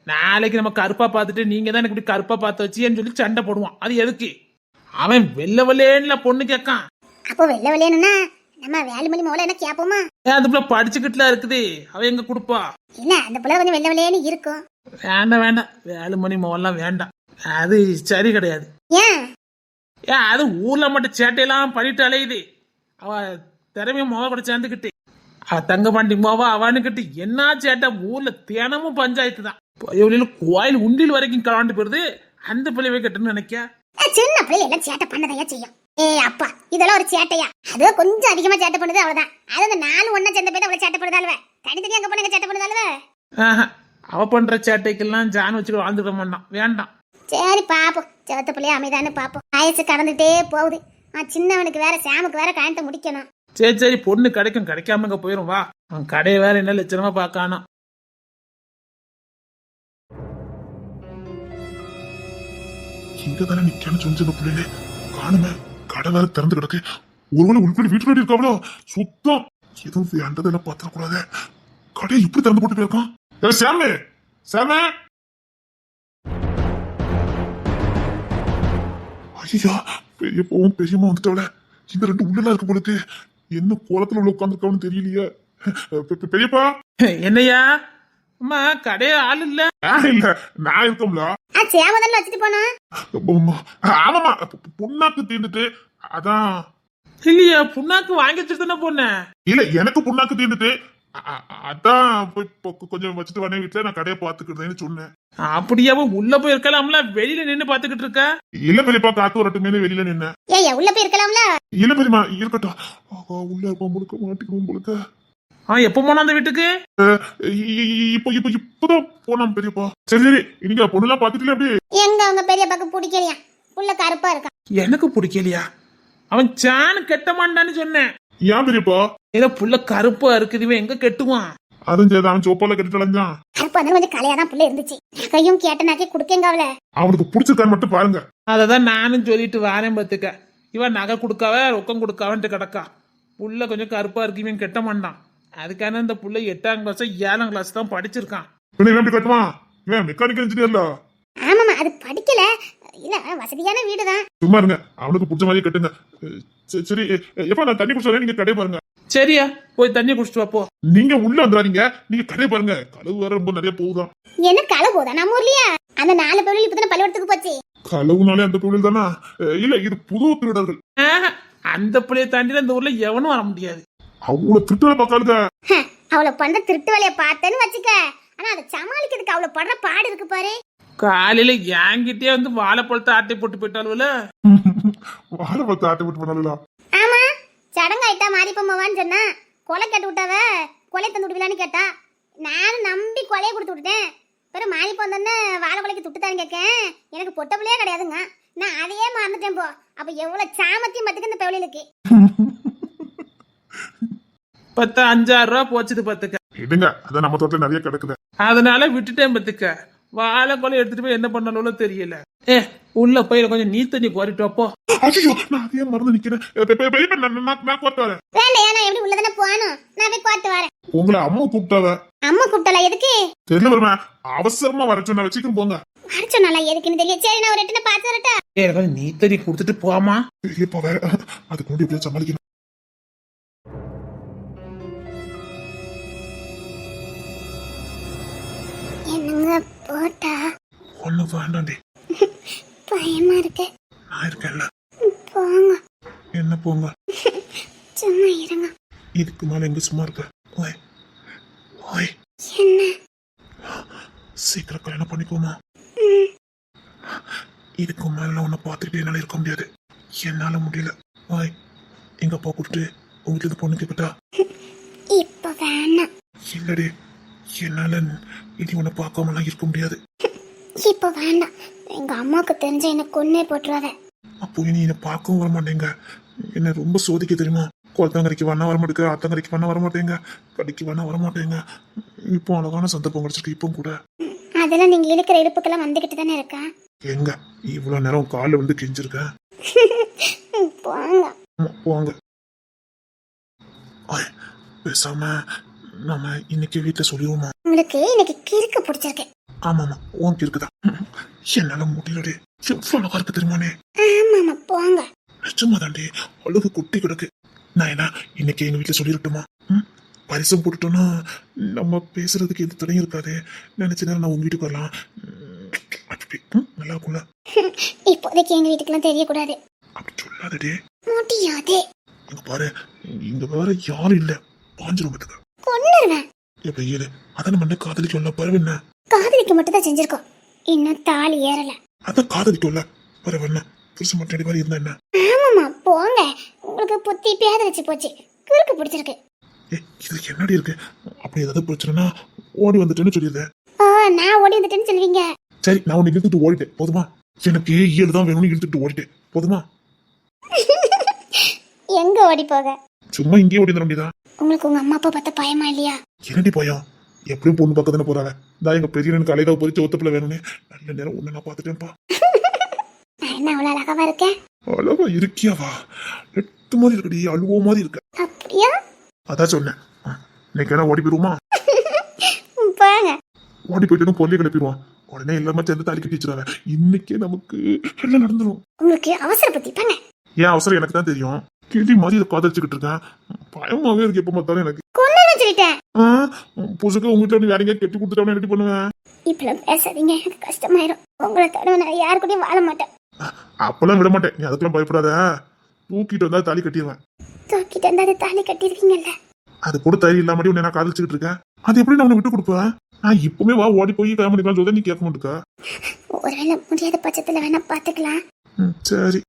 நாளைக்கு நம்ம கருப்பா பார்த்துட்டு நீங்க தான் எனக்கு இப்படி கருப்பா பார்த்து வச்சியன்னு சொல்லி சண்டை போடுவான். அது எதுக்கு? அவன் வெள்ள வெள்ளேன்னு பொண்ணு கேட்கான்.
அப்போ வெள்ள வெள்ளேன்னா நம்ம வேலுமணி மோள என்ன கேப்போமா?
அந்த பிள்ளை படிச்சுக்கிட்டுலாம் இருக்குது. அவ எங்க கொடுப்பா?
இல்ல அந்த பிள்ளை கொஞ்சம் வெள்ள வெள்ளேன்னு இருக்கும்.
வேண்டாம் வேலுமணி மோலாம் வேண்டாம். அது சரி கிடையாது.
ஏன்
அது ஊர்ல மட்டும் சேட்டையெல்லாம் பண்ணிட்டு அலையுது. அவ திறமைய மோவ கூட சேர்ந்துக்கிட்டு தங்க பாண்டி மோவா அவனுக்கிட்டு என்ன சேட்டை. ஊர்ல தினமும் பஞ்சாயத்து தான். கோயில் உண்டில் வரைக்கும் கலாண்டு போயிருது. அந்த பிள்ளைவை கட்டுன்னு நினைக்க.
சின்ன பிள்ளை எல்லாம் சேட்டை பண்ணதையா செய்யும். அப்பா இதெல்லாம் ஒரு சேட்டையா? அது கொஞ்சம் அதிகமா சேட்டை பண்ணுது அவ்வளவுதான். அது அந்த 4 ஒண்ணா சேர்ந்த போய் அவ்வளவு சேட்டை பண்ணுதாலுவ. தனித்தனி அங்க போன சேட்டை பண்ணுதாலுவ.
அவ பண்ற சேட்டைக்கெல்லாம் ஜான் வச்சுட்டு வாழ்ந்துட மாட்டான். வேண்டாம்.
சரி பாப்போம். செவத்த பிள்ளைய அமைதான்னு பாப்போம். வயசு கடந்துட்டே போகுது. சின்னவனுக்கு வேற சாமுக்கு வேற கயத்தை முடிக்கணும்.
சரி பொண்ணு கிடைக்கும். கிடைக்காம இங்க போயிரும். வா அவன் கடையை வேற என்ன லட்சணமா பாக்கானா.
இங்கதானே நிக்கான்னு சொன்ன பிள்ளைகளே காணுமே, கடை வேற திறந்து கிடக்கு. ஒருவேளை உள்படி வீட்டுல இருக்காவளோ? சுத்தம் எதுவும் வேண்டதெல்லாம் பாத்திரக்கூடாது. கடையை இப்படி திறந்து போட்டு இருக்கான். சாமி, சாமி! ஐயா, பெரியப்பாவும் பெரியம்மா வந்துட்டவள. இந்த ரெண்டு உள்ளலாம் இருக்கு போலுக்கு. என்ன கோலத்துல உள்ள உட்காந்துருக்கான்னு தெரியலையே. பெரியப்பா!
என்னையா அம்மா கடையே ஆள் இல்ல?
இல்ல, நான் இருக்கோம்ல.
சேமதல்ல வச்சுட்டு போனா
ஆமாமா, புண்ணாக்கு தீர்ந்துட்டு அதான்.
இல்லையா, புண்ணாக்கு வாங்கி வச்சுட்டு தானே போனேன்.
இல்ல, எனக்கு புண்ணாக்கு தீர்ந்துட்டு அதான் போய் கொஞ்சம் வச்சுட்டு வரேன் வீட்டுல. நான் கடையை பாத்துக்கிட்டேன்னு சொன்னேன்.
அப்படியாவ உள்ள போய் இருக்கலாம்ல, வெளியில நின்னு பாத்துக்கிட்டு இருக்க?
இல்ல பெரியப்பா, காத்து வரட்டுமே வெளியில நின்ன.
ஏய் உள்ள போய் இருக்கலாம்ல.
இல்ல பெரியமா, இருக்கட்டும். உள்ள இருப்போம் முழுக்க மாட்டிக்குவோம் முழுக்க.
எப்ப போனா அந்த வீட்டுக்கு?
இப்பதான் போனாம் பெரியப்பா. சரி சரி, நீங்க பொண்ணுலாம் பாத்துட்டு அப்படியே.
எங்க அவங்க பெரியப்பாக்கு பிடிக்கலையா? புள்ள கருப்பா இருக்கா.
எனக்கு பிடிக்கலையா? அவன் சாணு கெட்ட மாட்டான்னு சொன்னேன்.
ஏன் பெரியப்பா?
ஏதோ புள்ள கருப்பா இருக்குது, இவன் எங்க கெட்டுவான்?
அதுவும் சரி, அவன் சோப்பால கட்டிட்டு அலைஞ்சான்.
கருப்பா இருந்தாலும் கொஞ்சம் கலையாதான் புள்ள இருந்துச்சு. கையும் கேட்டனாக்கே குடுக்கங்க அவள.
அவனுக்கு பிடிச்சிருக்கான்னு மட்டும் பாருங்க.
அததான் நானும் சொல்லிட்டு வாரேன் பாத்துக்க. இவன் நகை கொடுக்காவ ரொக்கம் கொடுக்காவன்ட்டு கிடக்கா. புள்ள கொஞ்சம் கருப்பா இருக்கு, இவன் கெட்ட மாட்டான். அதுக்கான இந்த புள்ள 8ஆம் கிளாஸ் 7ஆம் கிளாஸ் தான் படிச்சிருக்கான்.
எப்படி கட்டுவான்? இவன் மெக்கானிக்கல் இன்ஜினியர்ல.
ஆமாமா, அது படிக்கல. இல்ல வசதியான வீடுதான்.
சும்மா இருங்க, அவனுக்கு பிடிச்ச மாதிரி கட்டுங்க. சரி, எப்ப நான் தண்ணி குடிச்சாலே நீங்க கடை பாருங்க.
சரியா, போய் தண்ணி குடிச்சிட்டு வாப்போ.
நீங்க உள்ள வந்துடாதீங்க, நீங்க கடை பாருங்க. களவு வேற ரொம்ப நிறைய போகுதான்.
என்ன களவு போதா நம்ம ஊர்லயா? அந்த 4 பேரும் இப்பதானே பள்ளிக்கூடத்துக்கு போச்சு.
களவுனாலே அந்த தொழில் தானா? இல்ல, இது புது திருடர்கள்.
அந்த பிள்ளைய தாண்டி இந்த ஊர்ல எவனும் வர முடியாது.
அவ்வளவு திருட்டலை பார்க்காதுங்க.
அவளை பண்ற திருட்டு வேலையை பார்த்தேன்னு வச்சுக்க. ஆனா அதை சமாளிக்கிறதுக்கு அவளை படுற பாடு இருக்கு பாரு.
காலையில என்கிட்டே வந்து வாழைப்பழத்தை ஆட்டை போட்டு போயிட்டாலும்ல.
வாழைப்பழத்தை ஆட்டை போட்டு பண்ணல.
ஆமா, சடங்காயிட்டா மாறி போவான்னு சொன்னா கொலை கட்டு விட்டாவ. கொலை தந்து விடுவீங்களான்னு கேட்டா நானும் நம்பி கொலையை கொடுத்து விட்டுட்டேன். பிறகு மாறி போந்தோன்னு வாழை கொலைக்கு துட்டுத்தான்னு கேட்க எனக்கு பொட்ட பிள்ளையே கிடையாதுங்க. நான் அதையே மறந்துட்டேன் போ. அப்ப எவ்வளவு சாமத்தியம் பத்துக்கு இந்த பெவலிலுக்கு.
5-6 ரூபா போச்சுது பத்துக்க.
எடுங்க, அதான் நம்ம தோட்டத்துல நிறைய கிடக்குது.
அதனால விட்டுட்டேன் பத்துக்க. வாழை கொலை எடுத்துட்டு போய் என்ன பண்ணாலும் தெரியல. உள்ள போய் கொஞ்சம் நீ தண்ணி கோரிட்டு வாப்போ.
ஐயோ, நான் அதே மறந்து நிக்கிறேன். நான் கோர்த்து வரேன்.
வேண்டாம், நான் எப்படி உள்ளதானே போகணும். நான் போய் கோர்த்து வரேன்.
உங்களை அம்மா கூப்பிட்டாவ.
அம்மா கூப்பிட்டல எதுக்கு?
தெரியல வருமா, அவசரமா வர சொன்ன வச்சுக்கும் போங்க.
வர சொன்னால எதுக்குன்னு தெரியும். சரி, நான் ஒரு எட்டுன பார்த்து வரட்டா.
கொஞ்சம் நீ தண்ணி கொடுத்துட்டு போமா.
பெரியப்பா வேற, அதுக்கு முன்னாடி எப்படியா சமாளிக்கணும்.
என்னங்க போட்டா?
ஒண்ணு வேண்டாண்டி,
பயமா இருக்கு.
நான் இருக்கேன்ல.
போங்க.
என்ன போங்க?
சும்மா இருங்க.
இதுக்கு மேல எங்க சும்மா இருக்க? ஓய் ஓய்,
என்ன?
சீக்கிரம் கல்யாணம் பண்ணிக்கோமா. இதுக்கு மேல உன்னை பார்த்துக்கிட்டே என்னால இருக்க முடியாது. என்னால முடியல. ஓய், எங்க அப்பா கூப்பிட்டு உங்க வீட்டுல பொண்ணு கேட்கட்டா?
இப்ப வேணாம்.
இல்லடி, என்னால இனி உன்னை பார்க்காமலாம் இருக்க முடியாது.
இப்ப வேண்டாம். எங்க அம்மாவுக்கு தெரிஞ்ச என்ன கொன்னே போட்டுருவாத.
அப்போ இனி என்னை பார்க்கவும் வரமாட்டேங்க. என்ன ரொம்ப சோதிக்க தெரியுமா? குளத்தங்கரைக்கு வேணா வரமாட்டேங்க, ஆத்தங்கரைக்கு வேணா வரமாட்டேங்க, கடைக்கு வேணா வரமாட்டேங்க. இப்போ அழகான சந்தர்ப்பம் கிடைச்சிருக்கு. இப்போ கூட
அதெல்லாம் நீங்க இழுக்கிற இழுப்புக்கெல்லாம் வந்துகிட்டு தானே இருக்கா.
எங்க இவ்வளவு நேரம் காலில் வந்து கெஞ்சிருக்கேன்.
போங்க.
போங்க. பேசாம நாம இன்னைக்கு வீட்டுல சொல்லிடுவோமா?
உங்களுக்கு இன்னைக்கு கிறுக்கு பிடிச்சிருக்கு.
ஆமாமா, உனக்கு இருக்குதா? என்னால முடியலடி. எவ்வளவு அழகா இருக்கு தெரியுமானே?
ஆமாமா, போங்க.
நிஜமா தாண்டி, அழகு குட்டி கிடக்கு. நான் என்ன இன்னைக்கு எங்க வீட்டுல சொல்லிடட்டுமா? பரிசம் போட்டுட்டோம்னா நம்ம பேசுறதுக்கு எந்த தடையும் இருக்காது. நினைச்ச நேரம் நான் உங்க வீட்டுக்கு வரலாம். நல்லா இருக்கும்ல?
இப்போதைக்கு எங்க வீட்டுக்கெல்லாம் தெரியக்கூடாது.
அப்படி சொல்லாதடி.
முடியாது.
இங்க பாரு, இங்க வேற யாரும் இல்ல. பாஞ்சிரும் பத்துக்க.
கொன்னுருவேன்.
எப்படி ஏழு அதான் நம்ம காதலிக்கல. பரவாயில்ல,
காதலிக்க மட்டும் தான் செஞ்சிருக்கோம். இன்னும் தாலி ஏறல.
அதான் காதலிக்கல. பரவாயில்ல, புருஷன் மட்டும் மாதிரி இருந்தா என்ன?
ஆமாமா, போங்க. உங்களுக்கு புத்தி பேதலிச்சு போச்சு. கிறுக்கு பிடிச்சிருக்கு.
இதுக்கு என்னடி இருக்கு? அப்படி ஏதாவது பிரச்சனைனா ஓடி வந்துட்டேன்னு சொல்லிடுறேன்.
நான் ஓடி வந்துட்டேன்னு சொல்லுவீங்க.
சரி, நான் உன்னை இழுத்துட்டு ஓடிட்டேன் போதுமா? எனக்கு 7 தான் வேணும்னு இழுத்துட்டு ஓடிட்டேன் போதுமா?
எங்க ஓடி போக?
சும்மா இங்கேயே ஓடி வேண்டியதா?
உங்களுக்கு உங்க அம்மா அப்பா பார்த்தா பயமா இல்லையா?
என்னடி பயம்? எப்படியும் பொண்ணு பக்கம் தானே போறாங்க. நான் எங்க பெரியனுக்கு அலைதா பொறிச்சு ஒத்தப்பில் வேணும்னு நல்ல நேரம் உன்னை நான் பார்த்துட்டேன்ப்பா.
நான் என்ன அவ்வளவு அழகாவா இருக்கேன்?
அழகா இருக்கியாவா? எட்டு மாதிரி இருக்கடி, அழுவோ மாதிரி இருக்க.
அப்படியா?
அதான் சொன்னேன். இன்னைக்கு என்ன ஓடி போயிருவோமா?
போங்க.
ஓடி போயிட்டு பொருளை கிளப்பிடுவான். உடனே எல்லாமே சேர்ந்து தாலி கட்டி வச்சிருவாங்க. இன்னைக்கே நமக்கு எல்லாம் நடந்துடும்.
உங்களுக்கு அவசர பத்தி பண்ண
ஏன் அவசரம் எனக்கு தான் தெரியும். கிளி மாதிரி இதை காதலிச்சுக்கிட்டு இருக்கேன். பயமாவே இருக்கு எப்ப பார்த்தாலும் எனக்கு.
கொண்டு சொல்லிட்டேன்.
புதுசுக்கு உங்ககிட்ட வந்து வேற எங்கேயா கெட்டி கொடுத்துட்டா எப்படி பண்ணுவேன்?
இப்பெல்லாம் பேசாதீங்க, எனக்கு கஷ்டமாயிரும். உங்களை தடவை நான் யாரு கூடயும் வாழ மாட்டேன்.
அப்பெல்லாம் விட மாட்டேன். நீ அதுக்கெல்லாம் பயப்படாத. தூக்கிட்டு வந்தா தாலி கட்டிடுவேன்.
தூக்கிட்டு வந்து அதை தாலி கட்டிருக்கீங்கல்ல.
அது கூட தைரியம் இல்லாம உன்னை நான் காதலிச்சுக்கிட்டு இருக்கேன். அது எப்படி நான் உன்னை விட்டு கொடுப்பேன்? நான் இப்பவுமே வா ஓடி போய் கல்யாணம் பண்ணிக்கலாம் சொல்றேன், நீ கேட்க மாட்டேக்கா?
ஒருவேளை முடியாத பட்சத்துல வேணா பாத்துக்கலாம்.
சரி.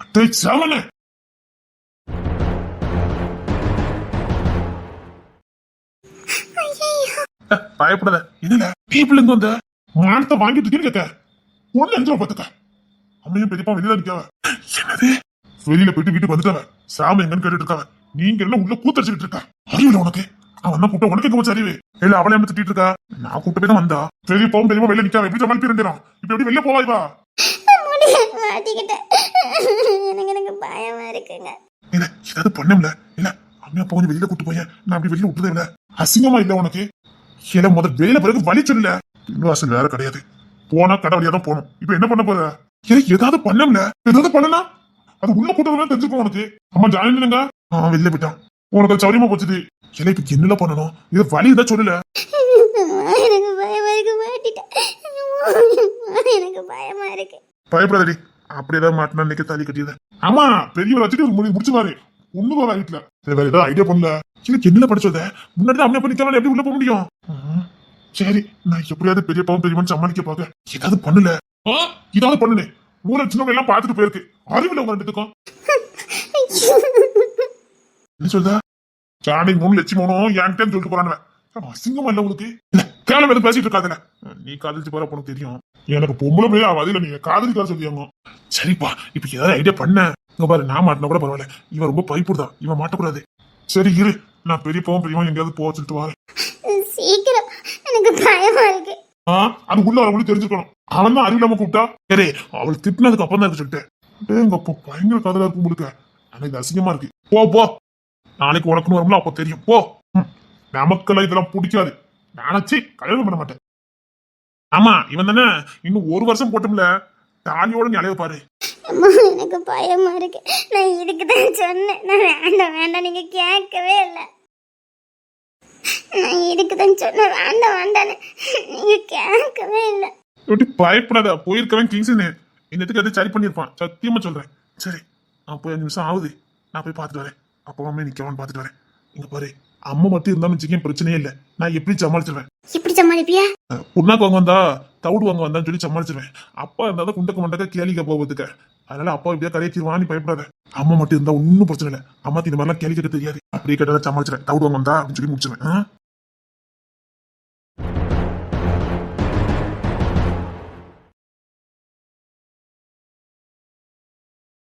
அட்டை சாமனே. பயப்படாத. என்னல பீப்புள் இங்க வந்த மானத்தை வாங்கிட்டு இருக்கேன்னு கேட்க ஒண்ணு அஞ்சு பாத்துக்க. அம்மையும் பெரியப்பா வெளியில நிக்காவ. என்னது? வெளியில போயிட்டு வீட்டுக்கு வந்துட்டாவ. சாமி எங்கன்னு கேட்டுட்டு இருக்காவ. நீங்க என்ன உள்ள கூத்தடிச்சுக்கிட்டு இருக்க? அறிவில்ல உனக்கு? அவன் தான் கூப்பிட்ட உனக்கு எங்க போச்சு அறிவு? இல்ல அவளை என்ன திட்டிட்டு இருக்கா? நான் கூப்பிட்டு போய் தான் வந்தா. பெரியப்பாவும் பெரியப்பா வெளியில நிக்காவ. எப்படி சமாளிப்பு இருந்தோம்? இப்ப எப்படி வெளில போவாய் வா?
எனக்கு பயமா இருக்குங்க.
இல்ல ஏதாவது பண்ணல. இல்ல அம்மா அப்பா கொஞ்சம் வெளியில கூட்டு போய் நான் அப்படி வெளியில விட்டுதே இல்ல. அசிங்கமா இல்ல உனக்கு? இல்ல முதல் வெளியில பிறகு வழி சொல்லல. வாசல் வேற கிடையாது. போனா கடை வழியா தான் போகணும். இப்ப என்ன பண்ண போற? ஏதாவது பண்ணல. ஏதாவது பண்ணனா அது உள்ள கூட்டதான் தெரிஞ்சுக்கோ உனக்கு. அம்மா ஜாயின் பண்ணுங்க. வெளியில போயிட்டான். உனக்கு அது சௌரியமா போச்சுது. இல்ல இப்ப என்னல பண்ணணும்? இதை வழி தான் சொல்லல.
எனக்கு பயமா இருக்கு, மாட்டிட்டேன். எனக்கு பயமா இருக்கு.
பயப்படாதடி. அப்படி ஏதாவது மாட்டினா இன்னைக்கு தாலி கட்டியத. ஆமா பெரியவர் வச்சுட்டு முடிச்சுவாரு. ஒண்ணு போல வீட்டுல வேற ஏதாவது ஐடியா பண்ணல. எனக்கு என்ன படிச்சத முன்னாடி அம்மா பண்ணிக்காம எப்படி உள்ள போக முடியும்? சரி நான் எப்படியாவது பெரியப்பாவும் பெரியவன் சமாளிக்க பாக்க ஏதாவது பண்ணல. ஏதாவது பண்ணுனே. ஊரை சின்னவங்க எல்லாம் பாத்துட்டு போயிருக்கு. அறிவில்ல உங்க ரெண்டுக்கும். என்ன சொல்ற? ஸ்டாண்டிங் 3 லட்சம் என்கிட்ட சொல்லிட்டு போறானுவ. அசிங்கமா இல்ல உங்களுக்கு? கேவலம் எதுவும் பேசிட்டு இருக்காதுல. நீ காதலிச்சு போற பொண்ணு தெரியும். எனக்கு பொம்பளை போய் ஆகாது. நீங்க காதலிக்கா சொல்லியாங்க. சரிப்பா இப்ப ஏதாவது ஐடியா பண்ண. இங்க பாரு நான் மாட்டினா கூட பரவாயில்ல. இவன் ரொம்ப பயப்படுதான். இவன் மாட்டக்கூடாது. சரி இரு நான் பெரியப்பாவும் பெரியவன் எங்கேயாவது போக சொல்லிட்டு வரேன்.
சீக்கிரம், எனக்கு பயமா இருக்கு.
அது உள்ள அவளுக்கு தெரிஞ்சுக்கணும். அவன் தான் அறிவில்லாம கூப்பிட்டா. சரி அவள் திட்டினதுக்கு அப்புறம் தான் சொல்லிட்டேன். எங்க அப்பா பயங்கர காதலா இருக்கும் உங்களுக்கு. ஆனா இது அசிங்கமா இருக்கு. போ போ. நாளைக்கு உனக்குன்னு வரும்ல அப்ப தெரியும். போ. நமக்கெல்லாம் இதெல்லாம் பிடிக்காது. நினைச்சு கல்யாணம் பண்ண மாட்டேன். ஆமா இவன் தானே இன்னும் 1 வருஷம் போட்டோம்ல. தாலியோட நீ அலைய பாரு.
எனக்கு பயமா இருக்கு. நான் இதுக்குதான் சொன்னேன். நான் வேண்டாம் வேண்டாம் நீங்க கேட்கவே இல்லை. நான் இதுக்குதான் சொன்னேன் வேண்டாம் வேண்டான்னு. நீங்க கேட்கவே இல்லை.
எப்படி பயப்படாத. போயிருக்கவன் கிங்ஸ்னு இன்னத்துக்கு அதை சரி பண்ணிருப்பான். சத்தியமா சொல்றேன். சரி நான் போய் 5 நிமிஷம் ஆகுது. நான் போய் பார்த்துட்டு வரேன். அப்பா அம்மா நிக்கவான்னு பார்த்துட்டு வரேன். இங்க பாரு அம்மா மட்டும் இருந்தாலும் வச்சுக்கேன் பிரச்சனையே இல்லை. நான் எப்படி சமாளிச்சிருவேன்?
எப்படி சமாளிப்பியா?
புண்ணாக்கு வாங்க வந்தா தவிடு வாங்க வந்தான்னு சொல்லி சமாளிச்சிருவேன். அப்பா இருந்தாதான் குண்டக்க மண்டக்க கேளிக்க போவதுக்கு. அதனால அப்பா இப்படியா கரைச்சிருவான். நீ பயப்படாத. அம்மா மட்டும் இருந்தா ஒன்னும் பிரச்சனை இல்லை. அம்மா இந்த மாதிரிலாம் கேள்வி கேட்க தெரியாது. அப்படியே கேட்டாலும் சமாளிச்சிருவேன். தவிடு வாங்க வந்தா அப்படின்னு சொல்லி முடிச்சிருவேன்.